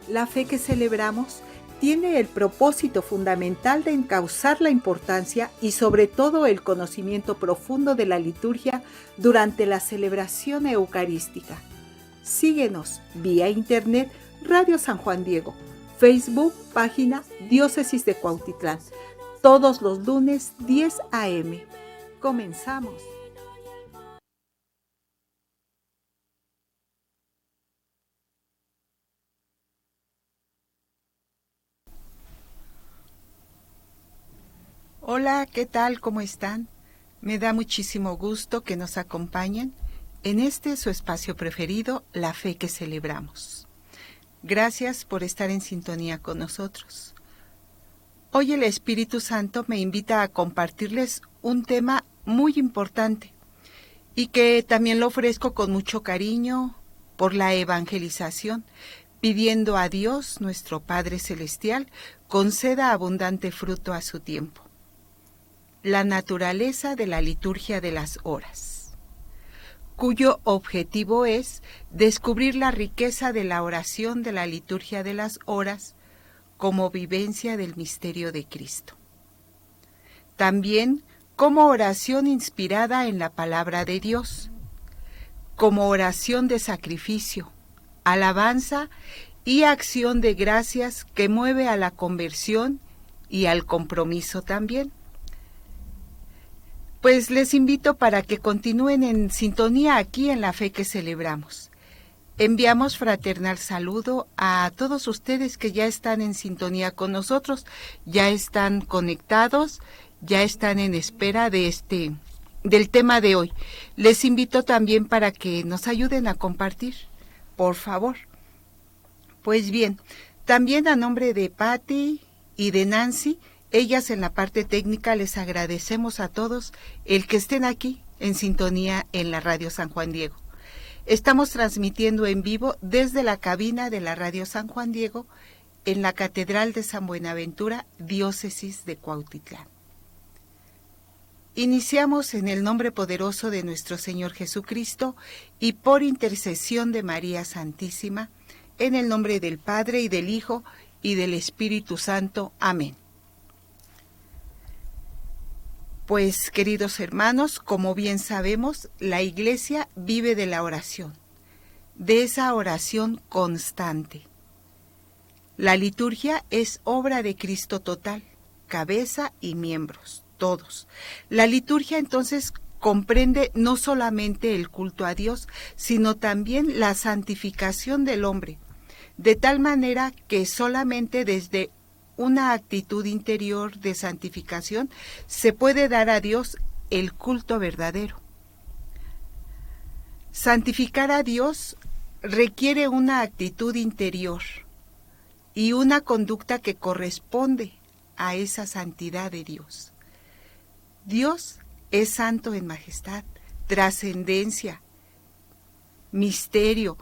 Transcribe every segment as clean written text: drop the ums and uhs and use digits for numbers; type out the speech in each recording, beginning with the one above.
La fe que celebramos tiene el propósito fundamental de encauzar la importancia y sobre todo el conocimiento profundo de la liturgia durante la celebración eucarística. Síguenos vía internet Radio San Juan Diego, Facebook, página Diócesis de Cuautitlán, todos los lunes 10 a.m. Comenzamos. Hola, ¿qué tal? ¿Cómo están? Me da muchísimo gusto que nos acompañen en su espacio preferido, La Fe que Celebramos. Gracias por estar en sintonía con nosotros. Hoy el Espíritu Santo me invita a compartirles un tema muy importante y que también lo ofrezco con mucho cariño por la evangelización, pidiendo a Dios, nuestro Padre Celestial, conceda abundante fruto a su tiempo. La naturaleza de la liturgia de las horas, cuyo objetivo es descubrir la riqueza de la oración de la liturgia de las horas como vivencia del misterio de Cristo. También como oración inspirada en la palabra de Dios, como oración de sacrificio, alabanza y acción de gracias que mueve a la conversión y al compromiso también. Pues les invito para que continúen en sintonía aquí en La Fe que Celebramos. Enviamos fraternal saludo a todos ustedes que ya están en sintonía con nosotros, ya están conectados, ya están en espera del tema de hoy. Les invito también para que nos ayuden a compartir, por favor. Pues bien, también a nombre de Patti y de Nancy, ellas en la parte técnica, les agradecemos a todos el que estén aquí en sintonía en la Radio San Juan Diego. Estamos transmitiendo en vivo desde la cabina de la Radio San Juan Diego en la Catedral de San Buenaventura, Diócesis de Cuautitlán. Iniciamos en el nombre poderoso de nuestro Señor Jesucristo y por intercesión de María Santísima, en el nombre del Padre y del Hijo y del Espíritu Santo. Amén. Pues, queridos hermanos, como bien sabemos, la Iglesia vive de la oración, de esa oración constante. La liturgia es obra de Cristo total, cabeza y miembros, todos. La liturgia entonces comprende no solamente el culto a Dios, sino también la santificación del hombre, de tal manera que solamente desde una actitud interior de santificación se puede dar a Dios el culto verdadero. Santificar a Dios requiere una actitud interior y una conducta que corresponde a esa santidad de Dios. Dios es santo en majestad, trascendencia, misterio,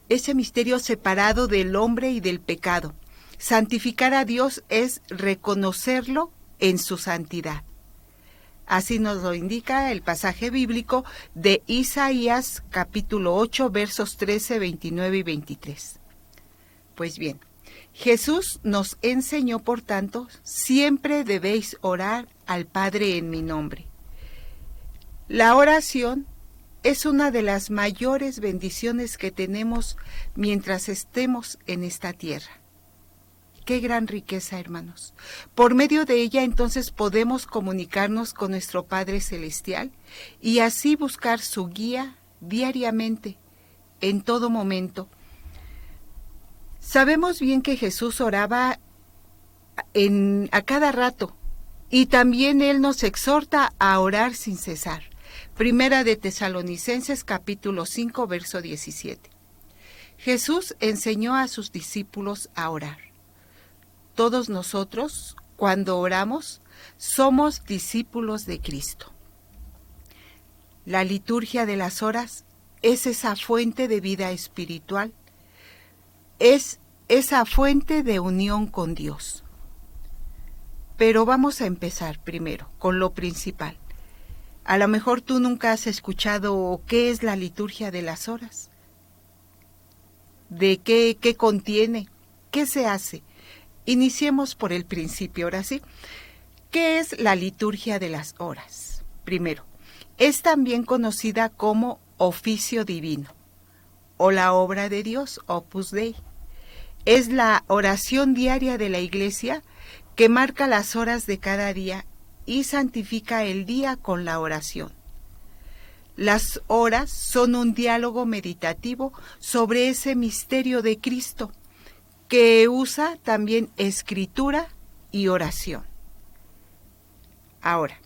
ese misterio separado del hombre y del pecado. Santificar a Dios es reconocerlo en su santidad. Así nos lo indica el pasaje bíblico de Isaías capítulo 8, versos 13, 29 y 23. Pues bien, Jesús nos enseñó, por tanto, siempre debéis orar al Padre en mi nombre. La oración es una de las mayores bendiciones que tenemos mientras estemos en esta tierra. Qué gran riqueza, hermanos. Por medio de ella, entonces, podemos comunicarnos con nuestro Padre Celestial y así buscar su guía diariamente, en todo momento. Sabemos bien que Jesús oraba a cada rato y también Él nos exhorta a orar sin cesar. Primera de Tesalonicenses, capítulo 5, verso 17. Jesús enseñó a sus discípulos a orar. Todos nosotros, cuando oramos, somos discípulos de Cristo. La liturgia de las horas es esa fuente de vida espiritual, es esa fuente de unión con Dios. Pero vamos a empezar primero con lo principal. A lo mejor tú nunca has escuchado qué es la liturgia de las horas, de qué contiene, ¿Qué se hace? Iniciemos por el principio, ahora sí. ¿Qué es la liturgia de las horas? Primero, es también conocida como oficio divino o la obra de Dios, Opus Dei. Es la oración diaria de la Iglesia que marca las horas de cada día y santifica el día con la oración. Las horas son un diálogo meditativo sobre ese misterio de Cristo, que usa también escritura y oración. Ahora,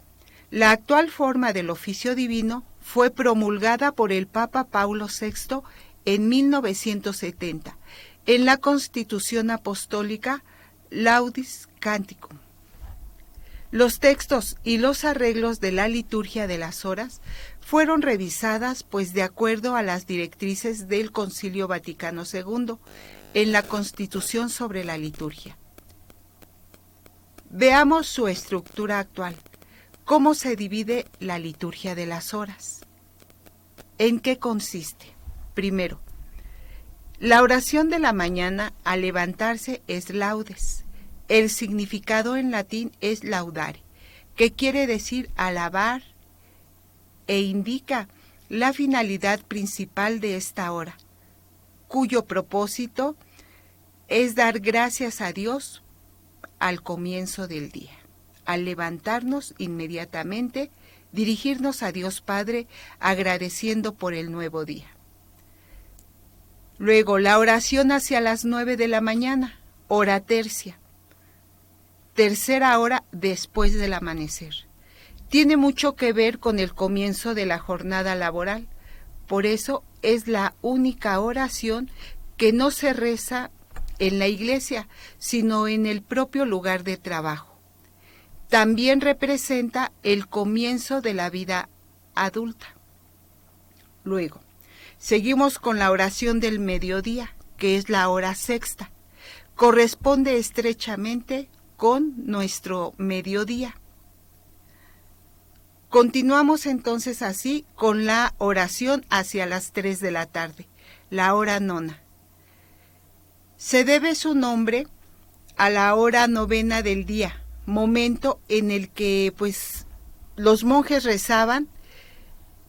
la actual forma del oficio divino fue promulgada por el Papa Paulo VI en 1970, en la Constitución Apostólica Laudis Canticum. Los textos y los arreglos de la liturgia de las horas fueron revisadas, pues de acuerdo a las directrices del Concilio Vaticano II, en la Constitución sobre la liturgia. Veamos su estructura actual. ¿Cómo se divide la liturgia de las horas? ¿En qué consiste? Primero, la oración de la mañana al levantarse es laudes. El significado en latín es laudare, que quiere decir alabar, e indica la finalidad principal de esta hora, cuyo propósito es dar gracias a Dios al comienzo del día. Al levantarnos inmediatamente, dirigirnos a Dios Padre agradeciendo por el nuevo día. Luego, la oración hacia las 9 de la mañana, hora tercia. Tercera hora después del amanecer. Tiene mucho que ver con el comienzo de la jornada laboral. Por eso es la única oración que no se reza en la iglesia, sino en el propio lugar de trabajo. También representa el comienzo de la vida adulta. Luego, seguimos con la oración del mediodía, que es la hora sexta. Corresponde estrechamente con nuestro mediodía. Continuamos entonces así con la oración hacia las 3 de la tarde, la hora nona. Se debe su nombre a la hora novena del día, momento en el que los monjes rezaban.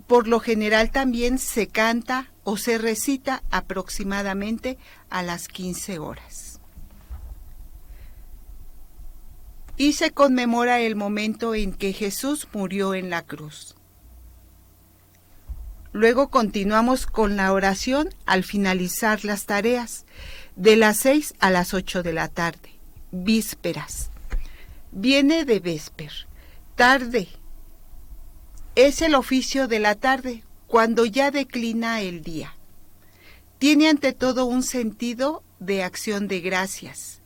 Por lo general también se canta o se recita aproximadamente a las 15 horas. Y se conmemora el momento en que Jesús murió en la cruz. Luego continuamos con la oración al finalizar las tareas, de las 6 a las 8 de la tarde, vísperas. Viene de vesper, tarde. Es el oficio de la tarde, cuando ya declina el día. Tiene ante todo un sentido de acción de gracias,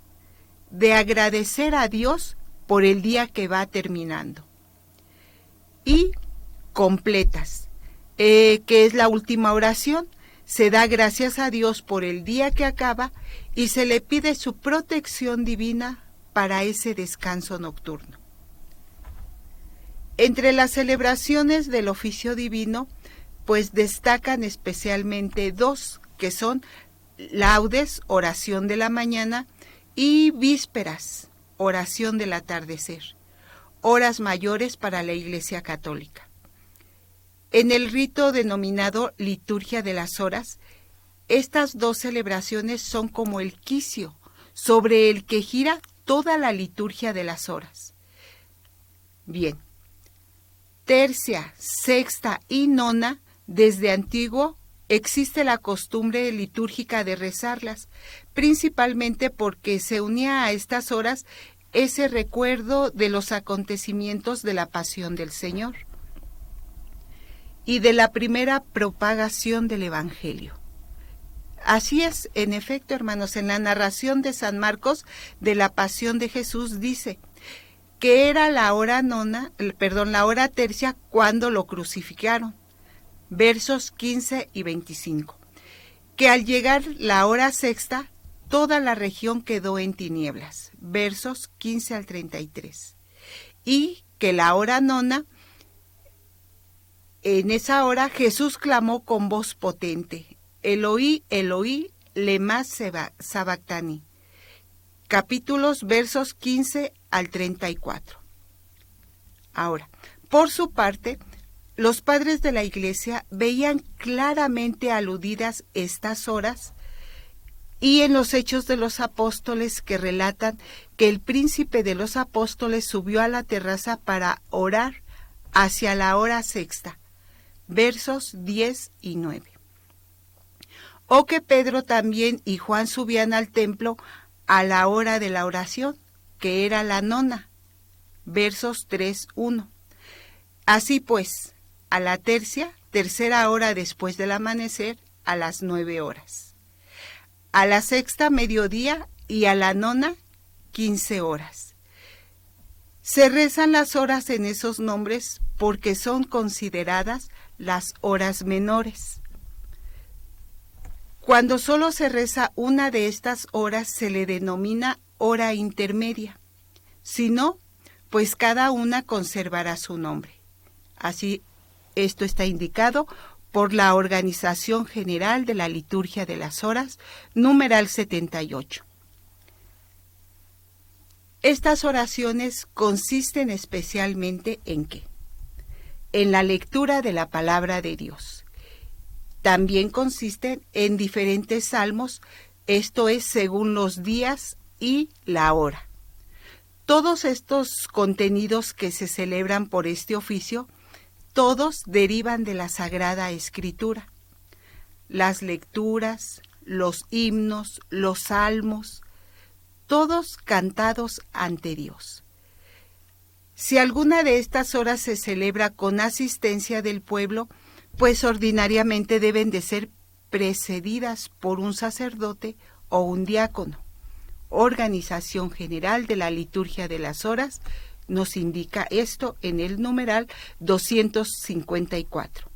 de agradecer a Dios por el día que va terminando. Y completas, que es la última oración, se da gracias a Dios por el día que acaba y se le pide su protección divina para ese descanso nocturno. Entre las celebraciones del oficio divino, destacan especialmente dos, que son laudes, oración de la mañana, y vísperas, oración del atardecer, horas mayores para la Iglesia Católica. En el rito denominado liturgia de las horas, estas dos celebraciones son como el quicio sobre el que gira toda la liturgia de las horas. Bien, tercia, sexta y nona, desde antiguo existe la costumbre litúrgica de rezarlas, principalmente porque se unía a estas horas ese recuerdo de los acontecimientos de la pasión del Señor y de la primera propagación del Evangelio. Así es, en efecto, hermanos, en la narración de San Marcos de la pasión de Jesús dice que era la hora tercia cuando lo crucificaron, versos 15 y 25, que al llegar la hora sexta, toda la región quedó en tinieblas, versos 15 al 33, y que la hora nona, en esa hora Jesús clamó con voz potente, Eloí, Eloí, lema sabactani, capítulos versos 15 al 34. Ahora, por su parte, los padres de la Iglesia veían claramente aludidas estas horas y en los Hechos de los Apóstoles que relatan que el príncipe de los apóstoles subió a la terraza para orar hacia la hora sexta, versos 10 y 9. O que Pedro también y Juan subían al templo a la hora de la oración, que era la nona, versos 3:1. Así pues, a la tercera hora después del amanecer, a las 9 horas. A la sexta, mediodía, y a la nona, 15 horas. Se rezan las horas en esos nombres porque son consideradas las horas menores. Cuando solo se reza una de estas horas se le denomina hora intermedia. Si no, pues cada una conservará su nombre. Así, esto está indicado por la Organización General de la Liturgia de las Horas, numeral 78. Estas oraciones consisten especialmente ¿en qué? En la lectura de la palabra de Dios. También consisten en diferentes salmos, esto es según los días y la hora. Todos estos contenidos que se celebran por este oficio, todos derivan de la Sagrada Escritura. Las lecturas, los himnos, los salmos, todos cantados ante Dios. Si alguna de estas horas se celebra con asistencia del pueblo, pues ordinariamente deben de ser precedidas por un sacerdote o un diácono. Organización General de la Liturgia de las Horas nos indica esto en el numeral 254.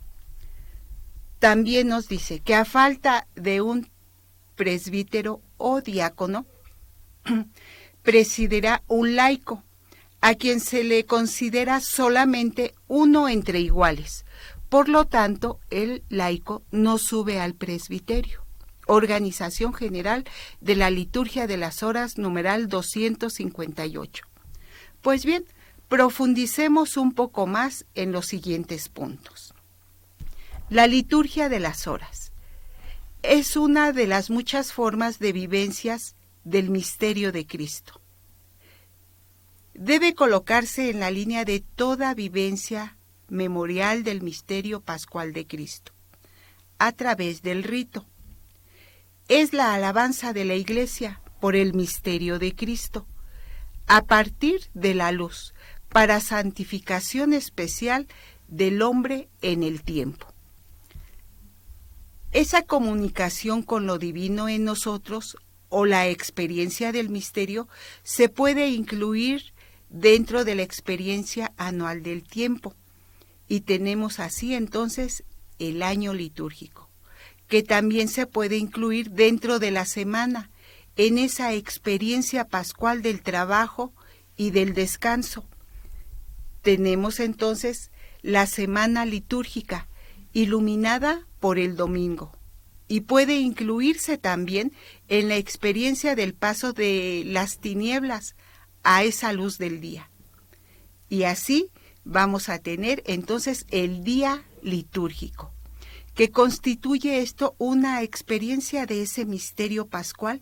También nos dice que a falta de un presbítero o diácono, presidirá un laico, a quien se le considera solamente uno entre iguales. Por lo tanto, el laico no sube al presbiterio. Organización General de la Liturgia de las Horas, numeral 258. Pues bien, profundicemos un poco más en los siguientes puntos. La liturgia de las horas es una de las muchas formas de vivencias del misterio de Cristo. Debe colocarse en la línea de toda vivencia memorial del misterio pascual de Cristo, a través del rito. Es la alabanza de la Iglesia por el misterio de Cristo, a partir de la luz, para santificación especial del hombre en el tiempo. Esa comunicación con lo divino en nosotros, o la experiencia del misterio, se puede incluir dentro de la experiencia anual del tiempo. Y tenemos así entonces el año litúrgico, que también se puede incluir dentro de la semana, en esa experiencia pascual del trabajo y del descanso. Tenemos entonces la semana litúrgica, iluminada por el domingo, y puede incluirse también en la experiencia del paso de las tinieblas a esa luz del día. Y así vamos a tener entonces el día litúrgico, que constituye esto una experiencia de ese misterio pascual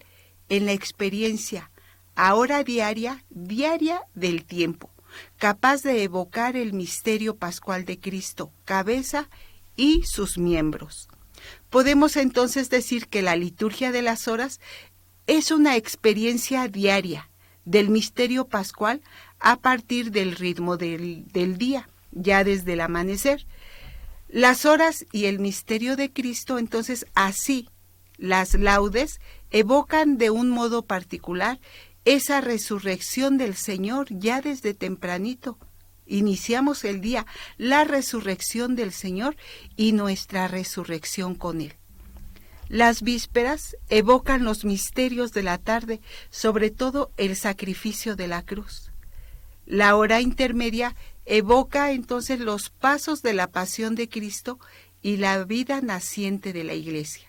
en la experiencia ahora diaria del tiempo, capaz de evocar el misterio pascual de Cristo, cabeza y sus miembros. Podemos entonces decir que la liturgia de las horas es una experiencia diaria del misterio pascual a partir del ritmo del día, ya desde el amanecer. Las horas y el misterio de Cristo, entonces, así, las laudes evocan de un modo particular esa resurrección del Señor ya desde tempranito. Iniciamos el día, la resurrección del Señor y nuestra resurrección con Él. Las vísperas evocan los misterios de la tarde, sobre todo el sacrificio de la cruz. La hora intermedia evoca entonces los pasos de la pasión de Cristo y la vida naciente de la Iglesia,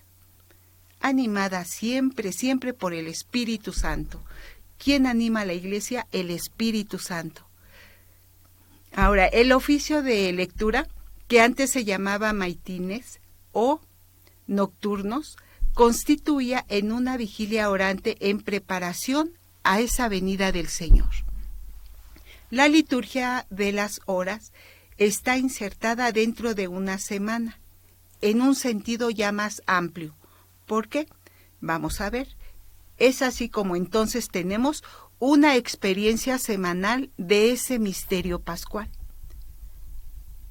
animada siempre por el Espíritu Santo ¿Quién anima a la iglesia? El Espíritu Santo. Ahora, el oficio de lectura, que antes se llamaba maitines o nocturnos, constituía en una vigilia orante en preparación a esa venida del Señor. La liturgia de las horas está insertada dentro de una semana, en un sentido ya más amplio. ¿Por qué? Vamos a ver. Es así como entonces tenemos una experiencia semanal de ese misterio pascual.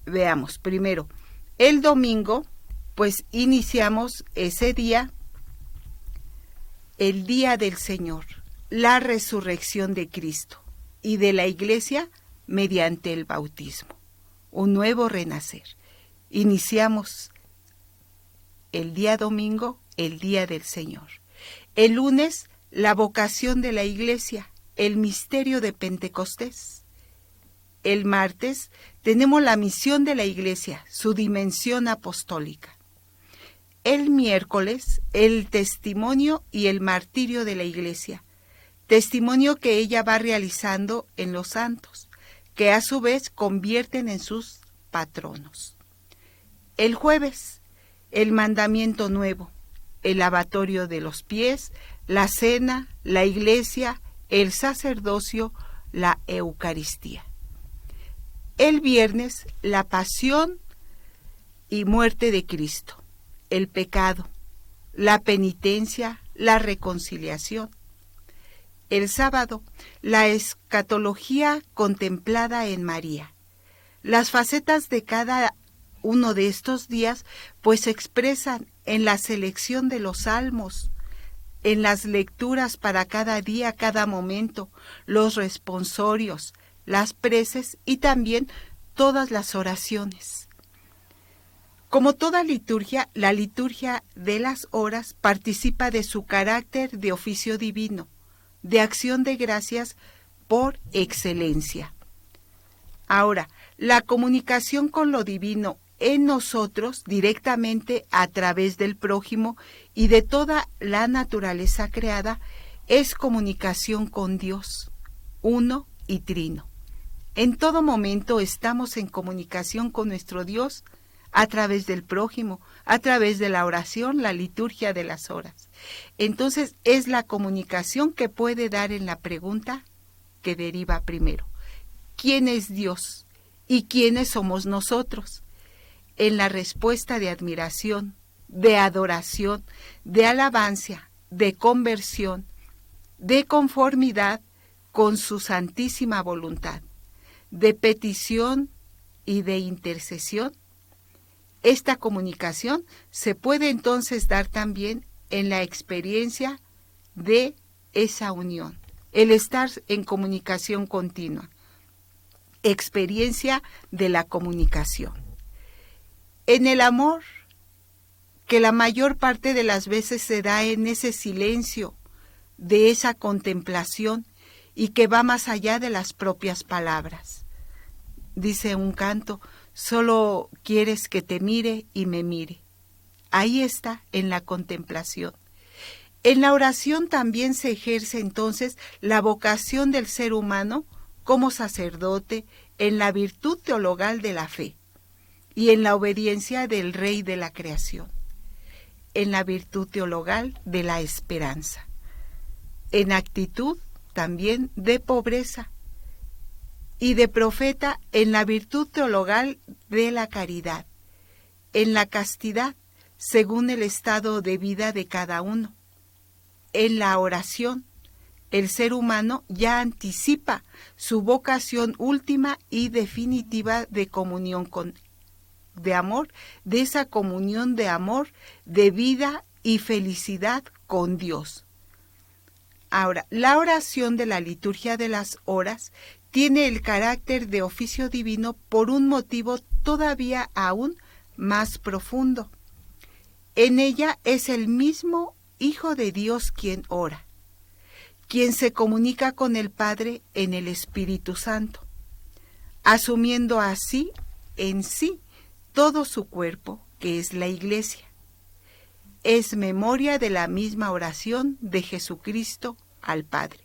Veamos, primero, el domingo, pues iniciamos ese día, el día del Señor, la resurrección de Cristo y de la Iglesia mediante el bautismo, un nuevo renacer. Iniciamos el día domingo, el día del Señor. El lunes, la vocación de la Iglesia, el misterio de Pentecostés. El martes, tenemos la misión de la Iglesia, su dimensión apostólica. El miércoles, el testimonio y el martirio de la Iglesia, testimonio que ella va realizando en los santos, que a su vez convierten en sus patronos. El jueves, el mandamiento nuevo, el lavatorio de los pies, la cena, la Iglesia, el sacerdocio, la Eucaristía. El viernes, la pasión y muerte de Cristo, el pecado, la penitencia, la reconciliación. El sábado, la escatología contemplada en María. Las facetas de cada uno de estos días pues se expresan en la selección de los salmos, en las lecturas para cada día, cada momento, los responsorios, las preces y también todas las oraciones. Como toda liturgia, la liturgia de las horas participa de su carácter de oficio divino, de acción de gracias por excelencia. Ahora, la comunicación con lo divino en nosotros directamente a través del prójimo y de toda la naturaleza creada es comunicación con Dios, uno y trino. En todo momento estamos en comunicación con nuestro Dios a través del prójimo, a través de la oración, la liturgia de las horas. Entonces es la comunicación que puede dar en la pregunta que deriva primero. ¿Quién es Dios y quiénes somos nosotros? En la respuesta de admiración, de adoración, de alabanza, de conversión, de conformidad con su santísima voluntad, de petición y de intercesión. Esta comunicación se puede entonces dar también en la experiencia de esa unión, el estar en comunicación continua, experiencia de la comunicación. En el amor, que la mayor parte de las veces se da en ese silencio, de esa contemplación y que va más allá de las propias palabras. Dice un canto, solo quieres que te mire y me mire. Ahí está, en la contemplación. En la oración también se ejerce entonces la vocación del ser humano como sacerdote en la virtud teologal de la fe y en la obediencia del Rey de la creación, en la virtud teologal de la esperanza, en actitud también de pobreza y de profeta en la virtud teologal de la caridad, en la castidad según el estado de vida de cada uno. En la oración, el ser humano ya anticipa su vocación última y definitiva de comunión de amor, de esa comunión de amor, de vida y felicidad con Dios. Ahora, la oración de la liturgia de las horas tiene el carácter de oficio divino por un motivo todavía aún más profundo. En ella es el mismo Hijo de Dios quien ora, quien se comunica con el Padre en el Espíritu Santo, asumiendo así en sí todo su cuerpo, que es la Iglesia. Es memoria de la misma oración de Jesucristo al Padre.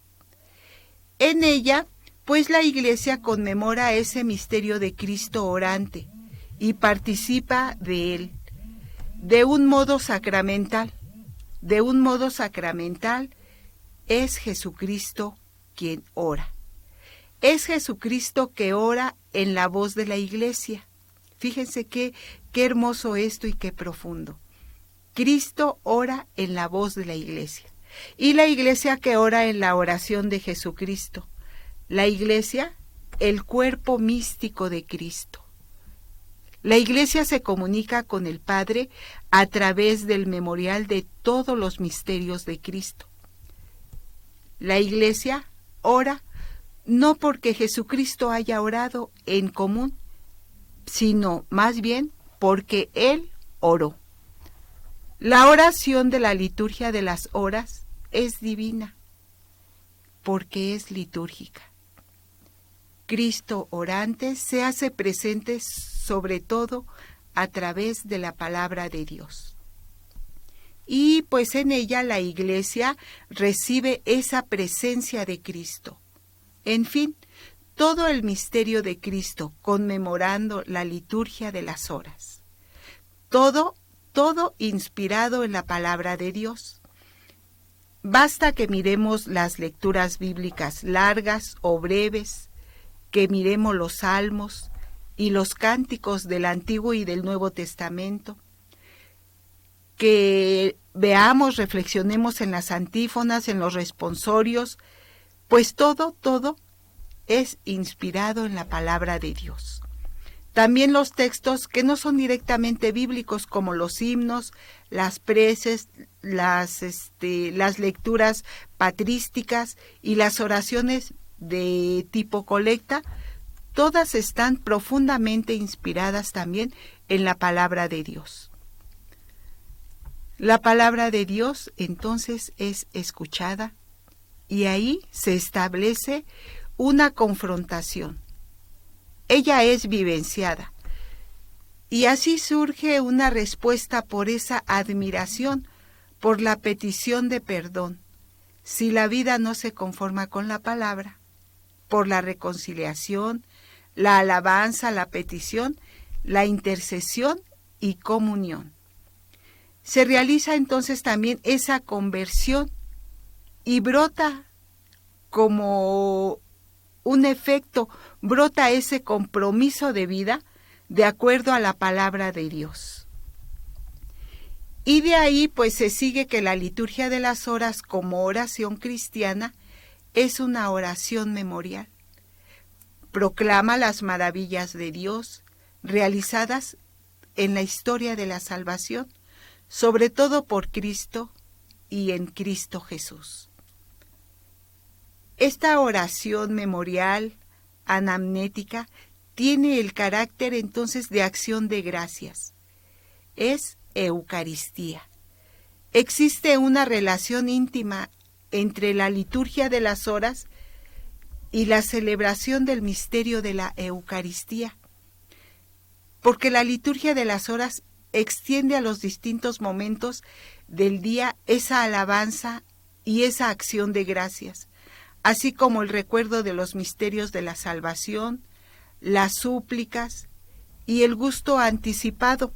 En ella, pues la Iglesia conmemora ese misterio de Cristo orante y participa de él de un modo sacramental. De un modo sacramental es Jesucristo quien ora. Es Jesucristo que ora en la voz de la Iglesia. Fíjense qué hermoso esto y qué profundo. Cristo ora en la voz de la Iglesia. Y la Iglesia que ora en la oración de Jesucristo. La Iglesia, el cuerpo místico de Cristo. La Iglesia se comunica con el Padre a través del memorial de todos los misterios de Cristo. La Iglesia ora no porque Jesucristo haya orado en común, sino más bien porque Él oró. La oración de la liturgia de las horas es divina, porque es litúrgica. Cristo orante se hace presente sobre todo a través de la palabra de Dios. Y pues en ella la Iglesia recibe esa presencia de Cristo. En fin, todo el misterio de Cristo conmemorando la liturgia de las horas. Todo inspirado en la palabra de Dios. Basta que miremos las lecturas bíblicas largas o breves, que miremos los salmos y los cánticos del Antiguo y del Nuevo Testamento, que veamos, reflexionemos en las antífonas, en los responsorios, pues todo es inspirado en la palabra de Dios. También los textos que no son directamente bíblicos, como los himnos, las preces, las lecturas patrísticas y las oraciones de tipo colecta, todas están profundamente inspiradas también en la palabra de Dios. La palabra de Dios entonces es escuchada y ahí se establece una confrontación. Ella es vivenciada y así surge una respuesta por esa admiración, por la petición de perdón, si la vida no se conforma con la palabra, por la reconciliación, la alabanza, la petición, la intercesión y comunión. Se realiza entonces también esa conversión y brota como un efecto, brota ese compromiso de vida de acuerdo a la palabra de Dios. Y de ahí pues se sigue que la liturgia de las horas como oración cristiana es una oración memorial. Proclama las maravillas de Dios realizadas en la historia de la salvación, sobre todo por Cristo y en Cristo Jesús. Esta oración memorial, anamnética, tiene el carácter entonces de acción de gracias. Es Eucaristía. Existe una relación íntima entre la liturgia de las horas y la celebración del misterio de la Eucaristía, porque la liturgia de las horas extiende a los distintos momentos del día esa alabanza y esa acción de gracias, así como el recuerdo de los misterios de la salvación, las súplicas y el gusto anticipado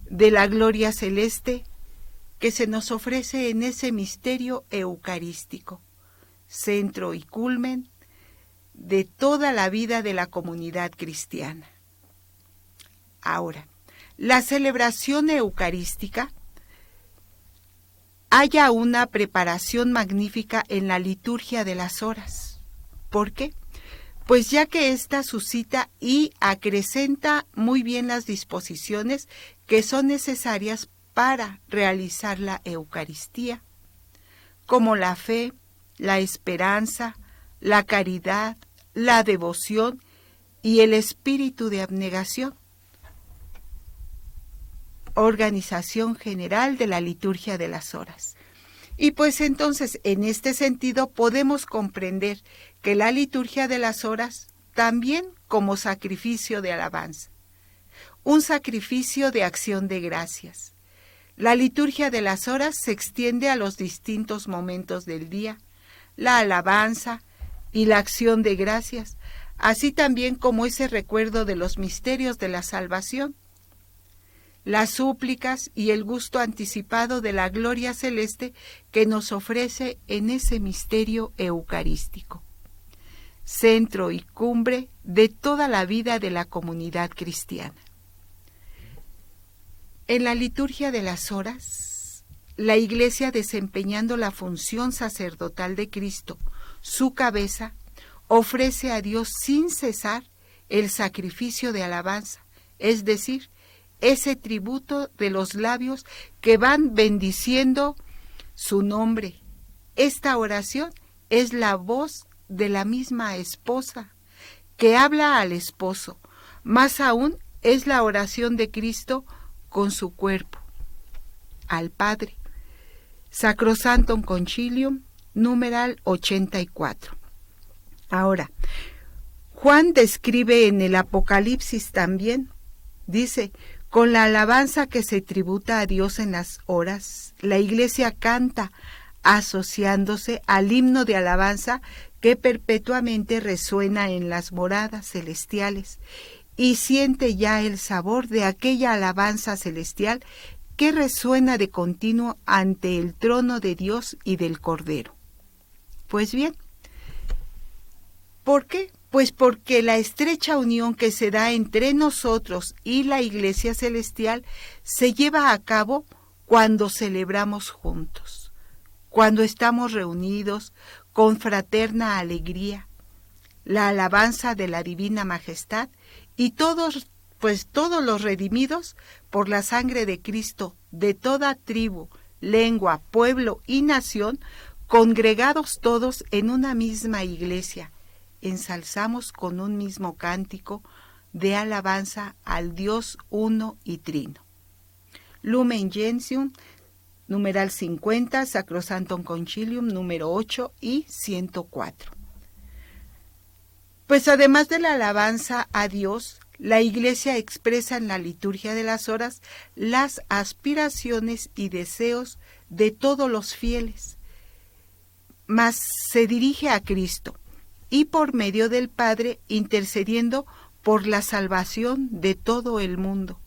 de la gloria celeste que se nos ofrece en ese misterio eucarístico, centro y culmen de toda la vida de la comunidad cristiana. Ahora, la celebración eucarística halla una preparación magnífica en la liturgia de las horas. ¿Por qué? Pues ya que ésta suscita y acrecenta muy bien las disposiciones que son necesarias para realizar la Eucaristía, como la fe, la esperanza, la caridad, la devoción y el espíritu de abnegación. Organización general de la liturgia de las horas. Y pues entonces, en este sentido, podemos comprender que la liturgia de las horas también como sacrificio de alabanza, un sacrificio de acción de gracias. La liturgia de las horas se extiende a los distintos momentos del día, la alabanza y la acción de gracias, así también como ese recuerdo de los misterios de la salvación, las súplicas y el gusto anticipado de la gloria celeste que nos ofrece en ese misterio eucarístico, centro y cumbre de toda la vida de la comunidad cristiana. En la liturgia de las horas, la Iglesia, desempeñando la función sacerdotal de Cristo, su cabeza, ofrece a Dios sin cesar el sacrificio de alabanza, es decir, ese tributo de los labios que van bendiciendo su nombre. Esta oración es la voz de la misma esposa que habla al esposo. Más aún es la oración de Cristo con su cuerpo, al Padre. Sacrosanctum Concilium, numeral 84. Ahora, Juan describe en el Apocalipsis también, dice: con la alabanza que se tributa a Dios en las horas, la Iglesia canta, asociándose al himno de alabanza que perpetuamente resuena en las moradas celestiales, y siente ya el sabor de aquella alabanza celestial que resuena de continuo ante el trono de Dios y del Cordero. Pues bien, ¿por qué? Pues porque la estrecha unión que se da entre nosotros y la Iglesia Celestial se lleva a cabo cuando celebramos juntos, cuando estamos reunidos con fraterna alegría, la alabanza de la Divina Majestad, y todos los redimidos por la sangre de Cristo, de toda tribu, lengua, pueblo y nación, congregados todos en una misma iglesia, ensalzamos con un mismo cántico de alabanza al Dios uno y trino. Lumen Gentium, numeral 50, Sacrosanctum Concilium, número 8 y 104. Pues además de la alabanza a Dios, la Iglesia expresa en la liturgia de las horas las aspiraciones y deseos de todos los fieles, mas se dirige a Cristo, y por medio del Padre intercediendo por la salvación de todo el mundo.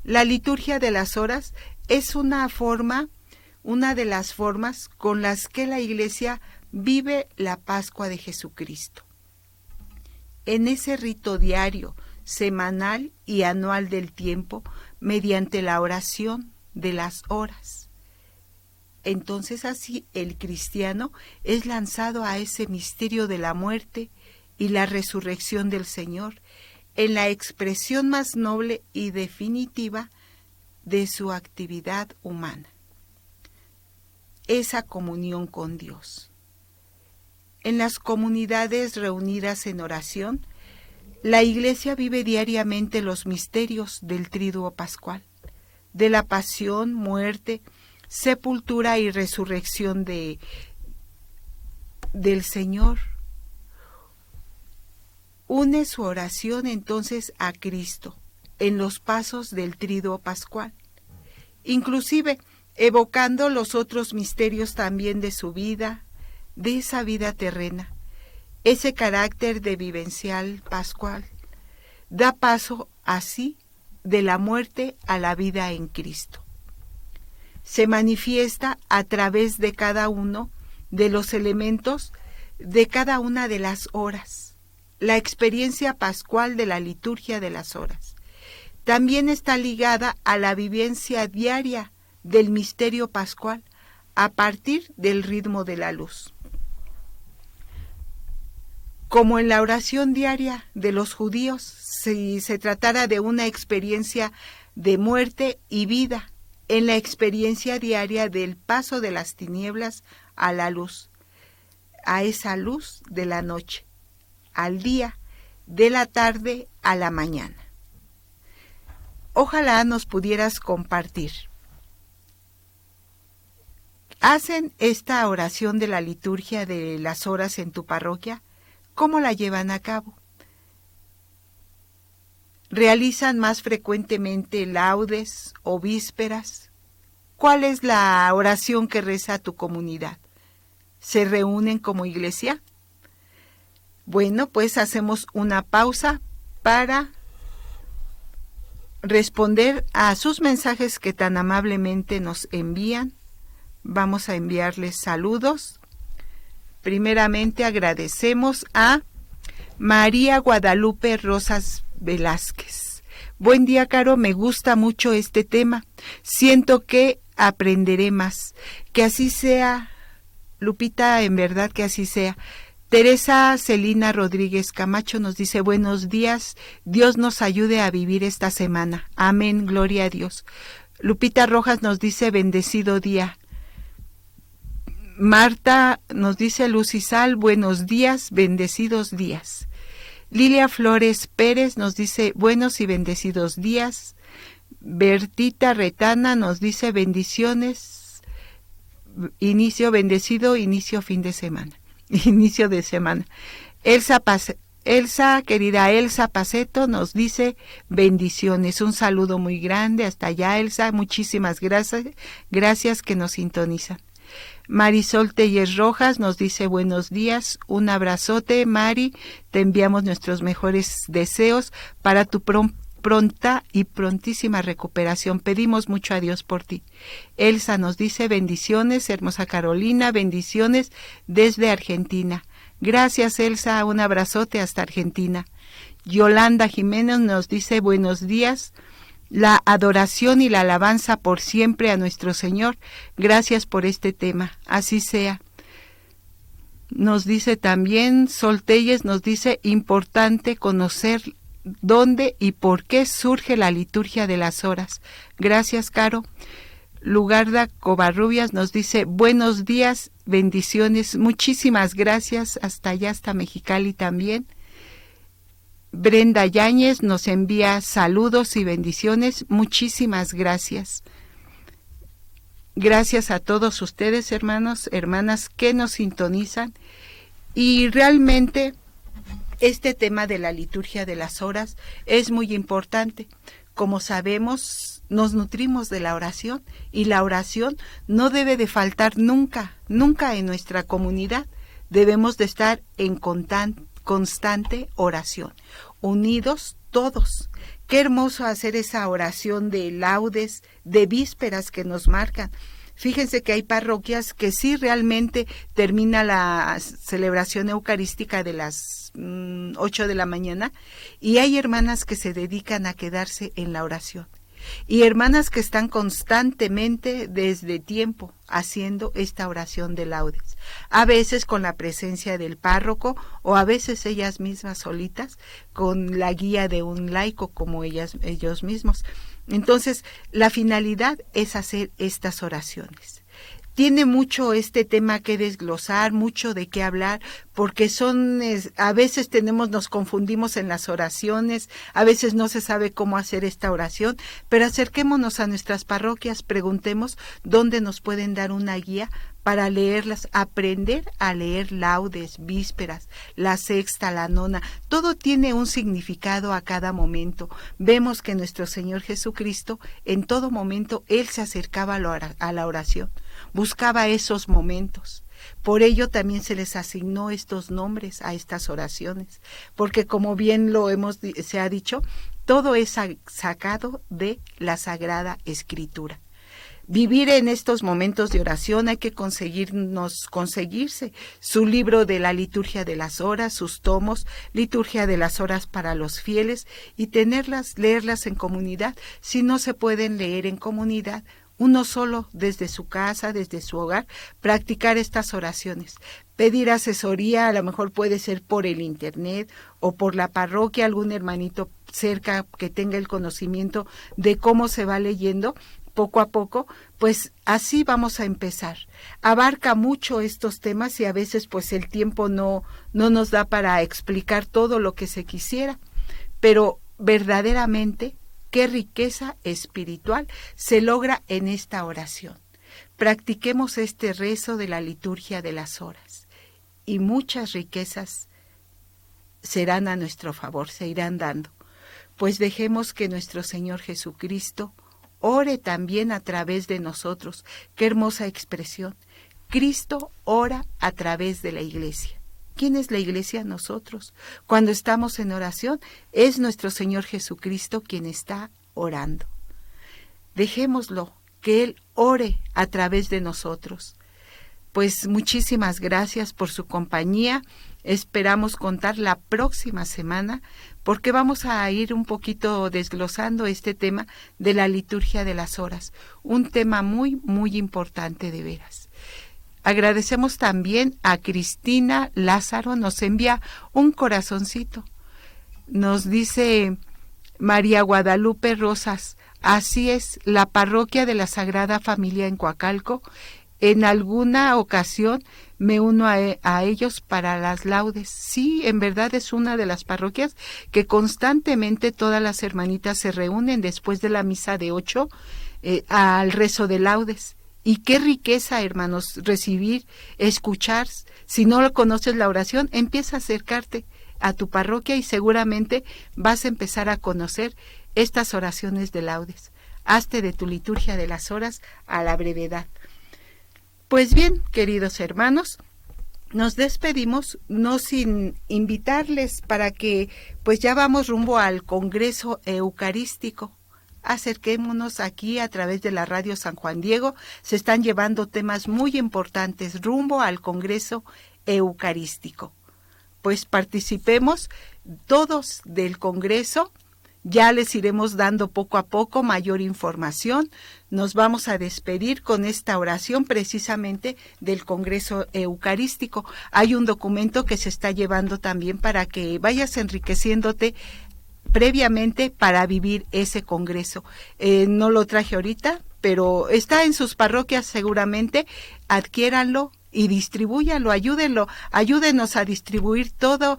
La liturgia de las horas es una de las formas con las que la Iglesia vive la Pascua de Jesucristo. En ese rito diario, semanal y anual del tiempo, mediante la oración de las horas. Entonces así el cristiano es lanzado a ese misterio de la muerte y la resurrección del Señor, en la expresión más noble y definitiva de su actividad humana. Esa comunión con Dios. En las comunidades reunidas en oración, la Iglesia vive diariamente los misterios del Triduo Pascual, de la pasión, muerte, sepultura y resurrección del Señor. Une su oración entonces a Cristo en los pasos del Triduo Pascual, inclusive evocando los otros misterios también de su vida, de esa vida terrena. Ese carácter de vivencial pascual da paso así de la muerte a la vida en Cristo. Se manifiesta a través de cada uno de los elementos de cada una de las horas. La experiencia pascual de la liturgia de las horas también está ligada a la vivencia diaria del misterio pascual a partir del ritmo de la luz. Como en la oración diaria de los judíos, si se tratara de una experiencia de muerte y vida, en la experiencia diaria del paso de las tinieblas a la luz, a esa luz de la noche, al día, de la tarde a la mañana. Ojalá nos pudieras compartir. ¿Hacen esta oración de la liturgia de las horas en tu parroquia? ¿Cómo la llevan a cabo? ¿Realizan más frecuentemente laudes o vísperas? ¿Cuál es la oración que reza tu comunidad? ¿Se reúnen como iglesia? Bueno, pues hacemos una pausa para responder a sus mensajes que tan amablemente nos envían. Vamos a enviarles saludos. Primeramente agradecemos a María Guadalupe Rosas Velázquez. Buen día, Caro, me gusta mucho este tema. Siento que aprenderé más. Que así sea, Lupita, en verdad que así sea. Teresa Celina Rodríguez Camacho nos dice: buenos días, Dios nos ayude a vivir esta semana. Amén, gloria a Dios. Lupita Rojas nos dice: bendecido día. Marta nos dice: Luz y Sal, buenos días, bendecidos días. Lilia Flores Pérez nos dice: buenos y bendecidos días. Bertita Retana nos dice: bendiciones, inicio bendecido, inicio fin de semana. Inicio de semana. Querida Elsa Paceto nos dice: bendiciones, un saludo muy grande hasta allá, Elsa, muchísimas gracias que nos sintonizan. Marisol Telles Rojas nos dice: buenos días, un abrazote, Mari, te enviamos nuestros mejores deseos para tu pronta y prontísima recuperación. Pedimos mucho a Dios por ti. Elsa nos dice: bendiciones, hermosa Carolina, bendiciones desde Argentina. Gracias, Elsa, un abrazote hasta Argentina. Yolanda Jiménez nos dice: buenos días, la adoración y la alabanza por siempre a nuestro Señor. Gracias por este tema, así sea. Nos dice también Sol Telles, nos dice: importante conocer dónde y por qué surge la liturgia de las horas. Gracias, Caro. Lugarda Covarrubias nos dice: buenos días, bendiciones, muchísimas gracias, hasta allá, hasta Mexicali también. Brenda Yáñez nos envía saludos y bendiciones, muchísimas gracias. Gracias a todos ustedes, hermanos, hermanas, que nos sintonizan. Y realmente este tema de la liturgia de las horas es muy importante. Como sabemos, nos nutrimos de la oración y la oración no debe de faltar nunca, nunca en nuestra comunidad. Debemos de estar en constante oración, unidos todos. Qué hermoso hacer esa oración de laudes, de vísperas que nos marcan. Fíjense que hay parroquias que sí realmente termina la celebración eucarística de las 8 de la mañana y hay hermanas que se dedican a quedarse en la oración. Y hermanas que están constantemente desde tiempo haciendo esta oración de laudes, a veces con la presencia del párroco o a veces ellas mismas solitas con la guía de un laico como ellos mismos. Entonces, la finalidad es hacer estas oraciones. Tiene mucho este tema que desglosar, mucho de qué hablar, porque a veces nos confundimos en las oraciones, a veces no se sabe cómo hacer esta oración, pero acerquémonos a nuestras parroquias, preguntemos dónde nos pueden dar una guía para leerlas, aprender a leer laudes, vísperas, la sexta, la nona, todo tiene un significado a cada momento. Vemos que nuestro Señor Jesucristo, en todo momento, Él se acercaba a la oración, buscaba esos momentos. Por ello también se les asignó estos nombres a estas oraciones, porque como bien se ha dicho, todo es sacado de la Sagrada Escritura. Vivir en estos momentos de oración hay que conseguirse su libro de la liturgia de las horas, sus tomos, liturgia de las horas para los fieles y leerlas en comunidad. Si no se pueden leer en comunidad, uno solo desde su casa, desde su hogar, practicar estas oraciones. Pedir asesoría, a lo mejor puede ser por el internet o por la parroquia, algún hermanito cerca que tenga el conocimiento de cómo se va leyendo. Poco a poco, pues así vamos a empezar. Abarca mucho estos temas y a veces pues el tiempo no nos da para explicar todo lo que se quisiera, pero verdaderamente qué riqueza espiritual se logra en esta oración. Practiquemos este rezo de la liturgia de las horas y muchas riquezas serán a nuestro favor, se irán dando. Pues dejemos que nuestro Señor Jesucristo ore también a través de nosotros. Qué hermosa expresión. Cristo ora a través de la Iglesia. ¿Quién es la iglesia? Nosotros. Cuando estamos en oración, es nuestro Señor Jesucristo quien está orando. Dejémoslo, que Él ore a través de nosotros. Pues muchísimas gracias por su compañía. Esperamos contar la próxima semana porque vamos a ir un poquito desglosando este tema de la liturgia de las horas. Un tema muy, muy importante de veras. Agradecemos también a Cristina Lázaro, nos envía un corazoncito. Nos dice María Guadalupe Rosas, así es, la parroquia de la Sagrada Familia en Coacalco. En alguna ocasión me uno a ellos para las laudes. Sí, en verdad es una de las parroquias que constantemente todas las hermanitas se reúnen después de la misa de 8 al rezo de laudes. Y qué riqueza, hermanos, recibir, escuchar. Si no conoces la oración, empieza a acercarte a tu parroquia y seguramente vas a empezar a conocer estas oraciones de laudes. Hazte de tu liturgia de las horas a la brevedad. Pues bien, queridos hermanos, nos despedimos, no sin invitarles para que pues ya vamos rumbo al Congreso Eucarístico. Acerquémonos aquí a través de la Radio San Juan Diego. Se están llevando temas muy importantes rumbo al Congreso Eucarístico. Pues participemos todos del Congreso. Ya les iremos dando poco a poco mayor información. Nos vamos a despedir con esta oración precisamente del Congreso Eucarístico. Hay un documento que se está llevando también para que vayas enriqueciéndote previamente para vivir ese congreso. No lo traje ahorita, pero está en sus parroquias seguramente. Adquiéranlo y distribúyanlo, ayúdenos a distribuir todo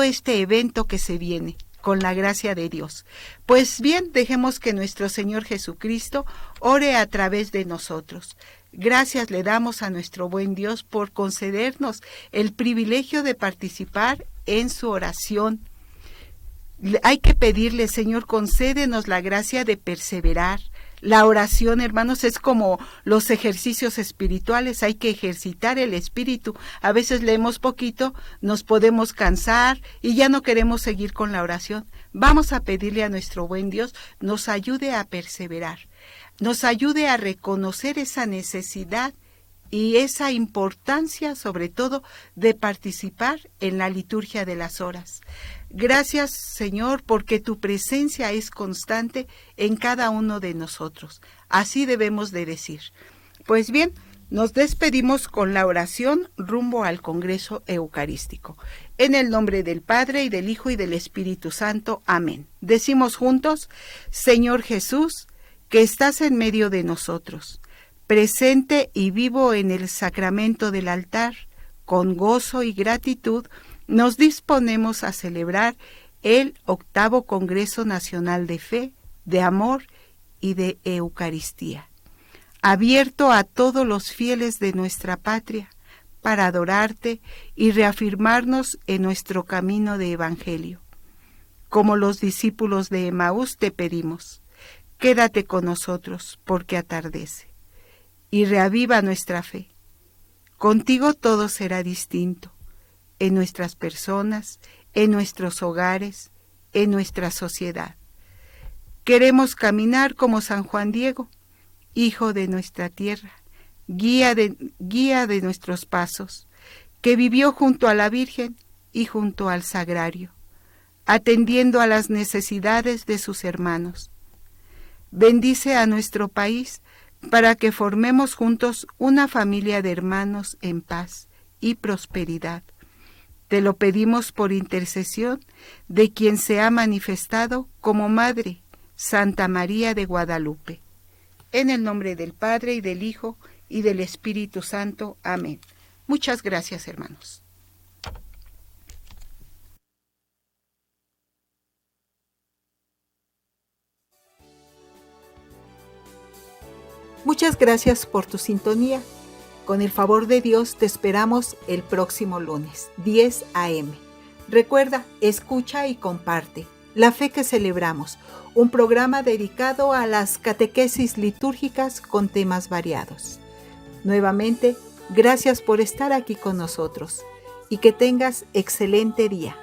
este evento que se viene, con la gracia de Dios. Pues bien, dejemos que nuestro Señor Jesucristo ore a través de nosotros. Gracias le damos a nuestro buen Dios por concedernos el privilegio de participar en su oración. Hay que pedirle, Señor, concédenos la gracia de perseverar. La oración, hermanos, es como los ejercicios espirituales, hay que ejercitar el espíritu. A veces leemos poquito, nos podemos cansar y ya no queremos seguir con la oración. Vamos a pedirle a nuestro buen Dios nos ayude a perseverar, nos ayude a reconocer esa necesidad y esa importancia, sobre todo, de participar en la liturgia de las horas. Gracias, Señor, porque tu presencia es constante en cada uno de nosotros. Así debemos de decir. Pues bien, nos despedimos con la oración rumbo al Congreso Eucarístico. En el nombre del Padre, y del Hijo, y del Espíritu Santo. Amén. Decimos juntos: Señor Jesús, que estás en medio de nosotros, presente y vivo en el sacramento del altar, con gozo y gratitud, nos disponemos a celebrar el 8º Congreso Nacional de Fe, de Amor y de Eucaristía, abierto a todos los fieles de nuestra patria, para adorarte y reafirmarnos en nuestro camino de Evangelio. Como los discípulos de Emaús te pedimos, quédate con nosotros, porque atardece, y reaviva nuestra fe. Contigo todo será distinto, en nuestras personas, en nuestros hogares, en nuestra sociedad. Queremos caminar como San Juan Diego, hijo de nuestra tierra, guía de nuestros pasos, que vivió junto a la Virgen y junto al Sagrario, atendiendo a las necesidades de sus hermanos. Bendice a nuestro país para que formemos juntos una familia de hermanos en paz y prosperidad. Te lo pedimos por intercesión de quien se ha manifestado como Madre, Santa María de Guadalupe. En el nombre del Padre, y del Hijo, y del Espíritu Santo. Amén. Muchas gracias, hermanos. Muchas gracias por tu sintonía. Con el favor de Dios te esperamos el próximo lunes, 10 a.m. Recuerda, escucha y comparte La Fe que Celebramos, un programa dedicado a las catequesis litúrgicas con temas variados. Nuevamente, gracias por estar aquí con nosotros. y que tengas excelente día.